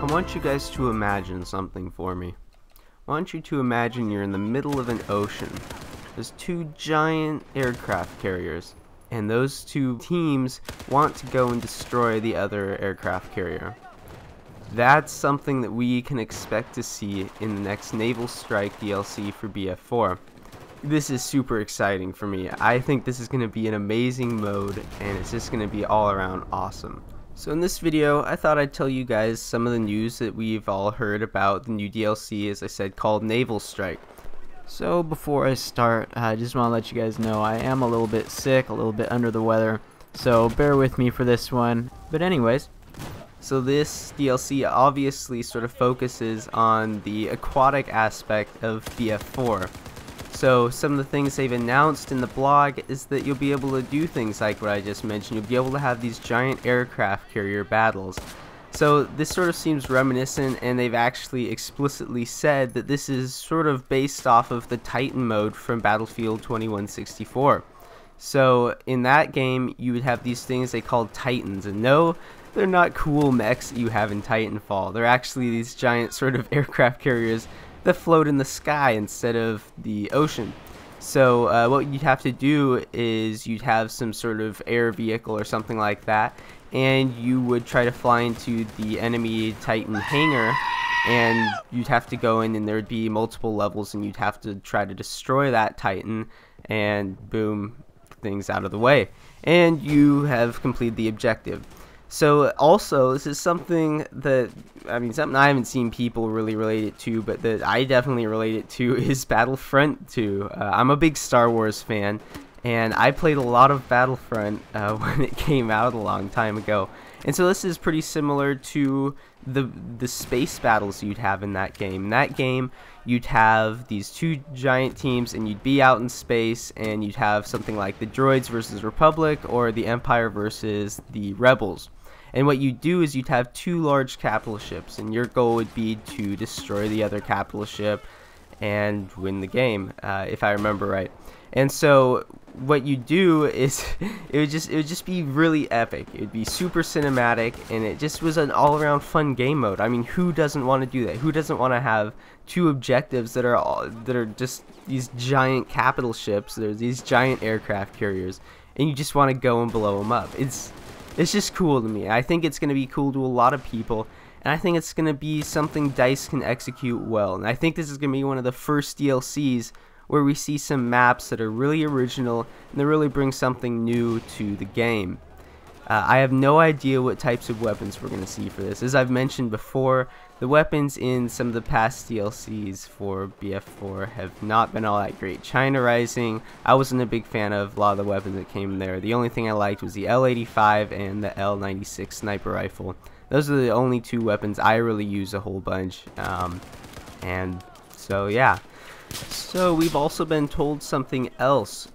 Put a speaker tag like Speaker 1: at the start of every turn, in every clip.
Speaker 1: I want you guys to imagine something for me. I want you to imagine you're in the middle of an ocean. There's two giant aircraft carriers, and those two teams want to go and destroy the other aircraft carrier. That's something that we can expect to see in the next Naval Strike DLC for BF4. This is super exciting for me. I think this is going to be an amazing mode, and it's just going to be all around awesome. So in this video, I thought I'd tell you guys some of the news that we've all heard about the new DLC, as I said, called Naval Strike.
Speaker 2: So before I start, I just want to let you guys know I am a little bit sick, a little bit under the weather, so bear with me for this one. But anyways,
Speaker 1: so this DLC obviously sort of focuses on the aquatic aspect of BF4. So some of the things they've announced in the blog is that you'll be able to do things like what I just mentioned. You'll be able to have these giant aircraft carrier battles. So this sort of seems reminiscent, and they've actually explicitly said that this is sort of based off of the Titan mode from Battlefield 2164. So in that game, you would have these things they called Titans, and no, they're not cool mechs that you have in Titanfall. They're actually these giant sort of aircraft carriers that float in the sky instead of the ocean. So what you'd have to do is you'd have some sort of air vehicle or something like that, and you would try to fly into the enemy Titan hangar, and you'd have to go in, and there'd be multiple levels, and you'd have to try to destroy that Titan, and boom, things out of the way, and you have completed the objective. So also, this is something that, something I haven't seen people really relate it to, but that I definitely relate it to is Battlefront 2. I'm a big Star Wars fan, and I played a lot of Battlefront when it came out a long time ago. And so this is pretty similar to the space battles you'd have in that game. In that game, you'd have these two giant teams, and you'd be out in space, and you'd have something like the Droids versus Republic, or the Empire versus the Rebels. And what you do is you'd have two large capital ships, and your goal would be to destroy the other capital ship and win the game, if I remember right. And so what you do is it would just be really epic. It would be super cinematic, and it just was an all-around fun game mode. I mean, who doesn't want to do that? Who doesn't want to have two objectives that are just these giant capital ships? There's these giant aircraft carriers, and you just want to go and blow them up. It's just cool to me. I think it's going to be cool to a lot of people, and I think it's going to be something DICE can execute well. And I think this is going to be one of the first DLCs where we see some maps that are really original and that really bring something new to the game. I have no idea what types of weapons we're going to see for this. As I've mentioned before, the weapons in some of the past DLCs for BF4 have not been all that great. China Rising, I wasn't a big fan of a lot of the weapons that came there. The only thing I liked was the L85 and the L96 sniper rifle. Those are the only two weapons I really use a whole bunch. And so yeah. So we've also been told something else.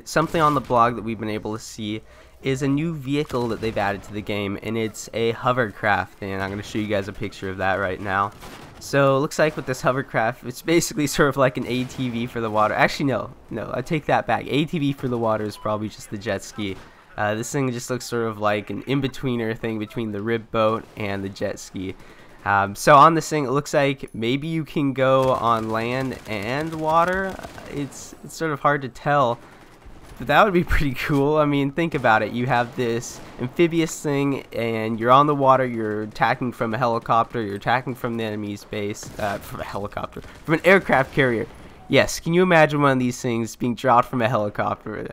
Speaker 1: Something on the blog that we've been able to see is a new vehicle that they've added to the game, and it's a hovercraft, and I'm going to show you guys a picture of that right now. So it looks like with this hovercraft, it's basically sort of like an ATV for the water. Actually, no, I take that back. ATV for the water is probably just the jet ski. This thing just looks sort of like an in-betweener thing between the rib boat and the jet ski. So on this thing, it looks like maybe you can go on land and water. It's sort of hard to tell, but that would be pretty cool. I mean, think about it. You have this amphibious thing, and you're on the water. You're attacking from a helicopter. You're attacking from the enemy's base. From a helicopter. From an aircraft carrier. Yes, can you imagine one of these things being dropped from a helicopter?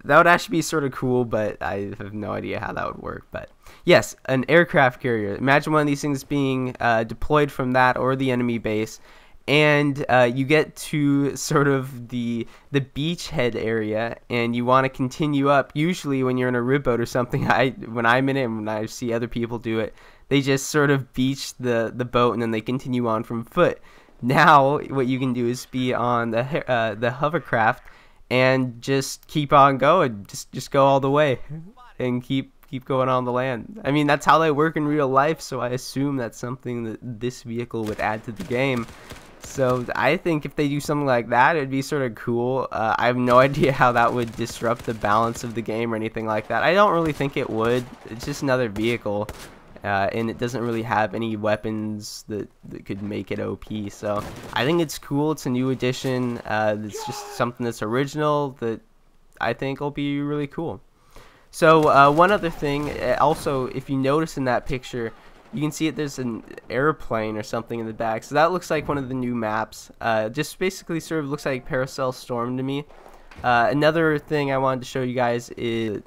Speaker 1: That would actually be sort of cool, but I have no idea how that would work. But yes, an aircraft carrier. Imagine one of these things being deployed from that or the enemy base, and you get to sort of the beachhead area, and you want to continue up. Usually when you're in a rib boat or something, when I'm in it and when I see other people do it, they just sort of beach the boat, and then they continue on from foot. Now what you can do is be on the hovercraft and just keep on going, just go all the way and keep going on the land. I mean, that's how they work in real life, so I assume that's something that this vehicle would add to the game. So I think if they do something like that, it'd be sort of cool. I have no idea how that would disrupt the balance of the game or anything like that. I don't really think it would. It's just another vehicle. and it doesn't really have any weapons that could make it OP. So I think it's cool. It's a new addition. It's just something that's original that I think will be really cool. So one other thing, also, if you notice in that picture, you can see there's an airplane or something in the back. So that looks like one of the new maps. Just basically sort of looks like Paracel Storm to me. Another thing I wanted to show you guys is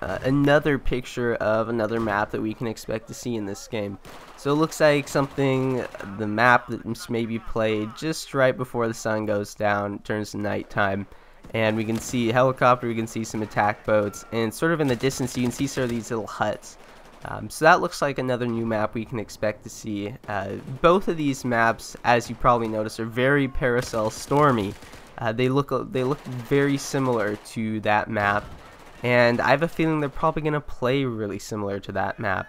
Speaker 1: another picture of another map that we can expect to see in this game. So it looks like something, the map that's maybe played just right before the sun goes down, turns to nighttime. And we can see a helicopter, we can see some attack boats, and sort of in the distance you can see sort of these little huts. So that looks like another new map we can expect to see. Both of these maps, as you probably noticed, are very Paracel Stormy. They look very similar to that map, and I have a feeling they're probably going to play really similar to that map.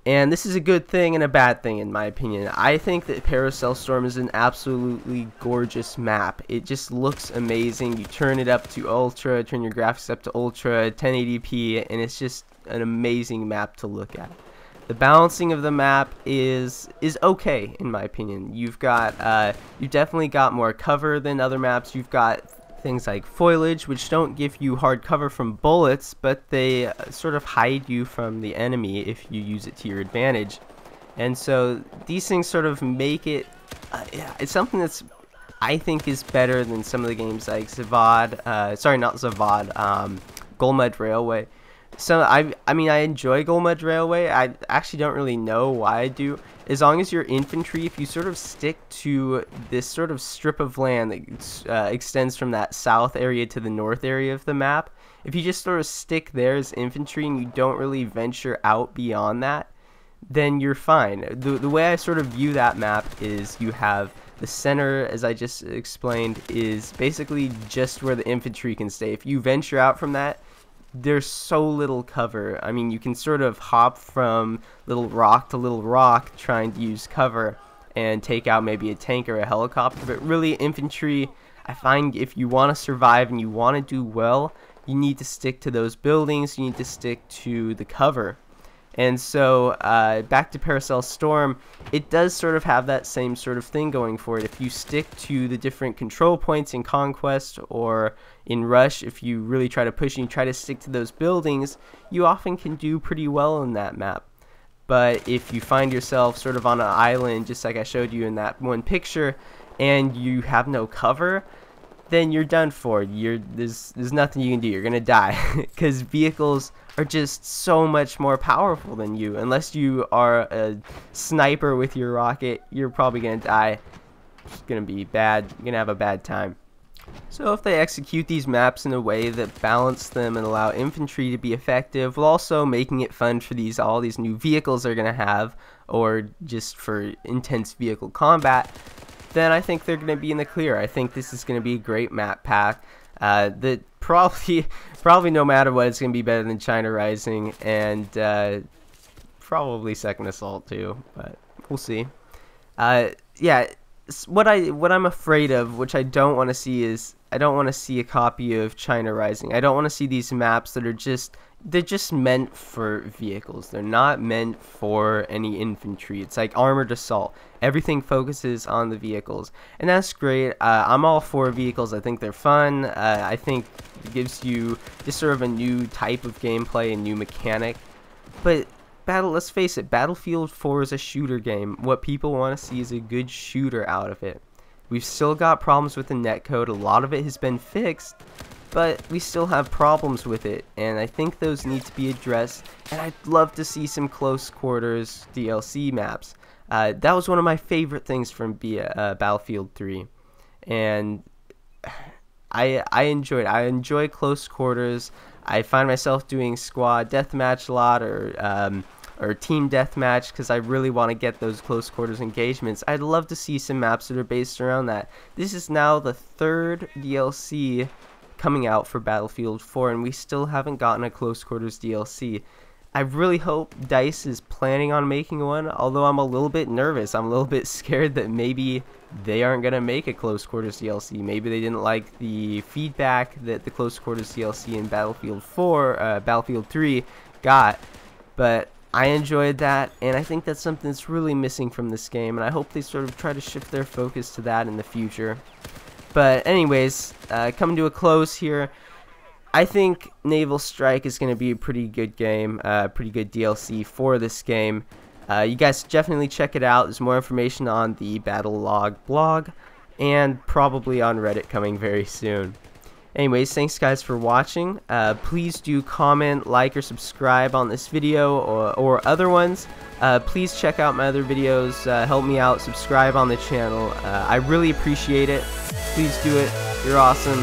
Speaker 1: And this is a good thing and a bad thing in my opinion. I think that Paracel Storm is an absolutely gorgeous map. It just looks amazing. You turn it up to ultra, turn your graphics up to ultra, 1080p, and it's just an amazing map to look at. The balancing of the map is okay in my opinion. You've definitely got more cover than other maps. You've got things like foliage, which don't give you hard cover from bullets, but they sort of hide you from the enemy if you use it to your advantage. And so these things sort of make it, it's something that's, I think, is better than some of the games like Zavad, sorry, not Zavad, Golmud Railway. So I mean I enjoy Golmud Railway. I actually don't really know why I do. As long as you're infantry, if you sort of stick to this sort of strip of land that extends from that south area to the north area of the map, if you just sort of stick there as infantry and you don't really venture out beyond that, then you're fine. The way I sort of view that map is you have the center, as I just explained, is basically just where the infantry can stay. If you venture out from that, there's so little cover. I mean, you can sort of hop from little rock to little rock trying to use cover and take out maybe a tank or a helicopter, but really infantry, I find if you want to survive and you want to do well, you need to stick to those buildings, you need to stick to the cover. And so back to Paracel Storm, it does sort of have that same sort of thing going for it. If you stick to the different control points in Conquest or in Rush, if you really try to push and you try to stick to those buildings, you often can do pretty well in that map. But if you find yourself sort of on an island, just like I showed you in that one picture, and you have no cover, then you're done for. There's nothing you can do. You're gonna die because vehicles are just so much more powerful than you. Unless you are a sniper with your rocket, you're probably gonna die. It's gonna be bad. You're gonna have a bad time. So if they execute these maps in a way that balance them and allow infantry to be effective, while also making it fun for all these new vehicles they're gonna have, or just for intense vehicle combat, then I think they're going to be in the clear. I think this is going to be a great map pack that probably no matter what, it's going to be better than China Rising, and probably Second Assault too, but we'll see. Yeah, what I'm afraid of, which I don't want to see, is I don't want to see a copy of China Rising. I don't want to see these maps that are they're just meant for vehicles. They're not meant for any infantry. It's like Armored Assault. Everything focuses on the vehicles, and that's great. I'm all for vehicles. I think they're fun. I think it gives you just sort of a new type of gameplay, a new mechanic. But let's face it, Battlefield 4 is a shooter game. What people want to see is a good shooter out of it. We've still got problems with the netcode. A lot of it has been fixed, but we still have problems with it, and I think those need to be addressed, and I'd love to see some close quarters DLC maps. That was one of my favorite things from Battlefield 3, and I enjoy close quarters. I find myself doing squad deathmatch a lot, or team deathmatch, because I really want to get those close quarters engagements. I'd love to see some maps that are based around that. This is now the third DLC coming out for Battlefield 4, and we still haven't gotten a close quarters DLC. I really hope DICE is planning on making one, although I'm a little bit nervous. I'm a little bit scared that maybe they aren't going to make a close quarters DLC. Maybe they didn't like the feedback that the close quarters DLC in Battlefield 3 got, but I enjoyed that, and I think that's something that's really missing from this game, and I hope they sort of try to shift their focus to that in the future. But anyways, coming to a close here, I think Naval Strike is going to be a pretty good game, pretty good DLC for this game. You guys definitely check it out. There's more information on the Battle Log blog, and probably on Reddit coming very soon. Anyways, thanks guys for watching. Please do comment, like, or subscribe on this video or other ones. Please check out my other videos. Help me out. Subscribe on the channel. I really appreciate it. Please do it. You're awesome.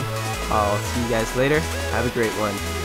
Speaker 1: I'll see you guys later. Have a great one.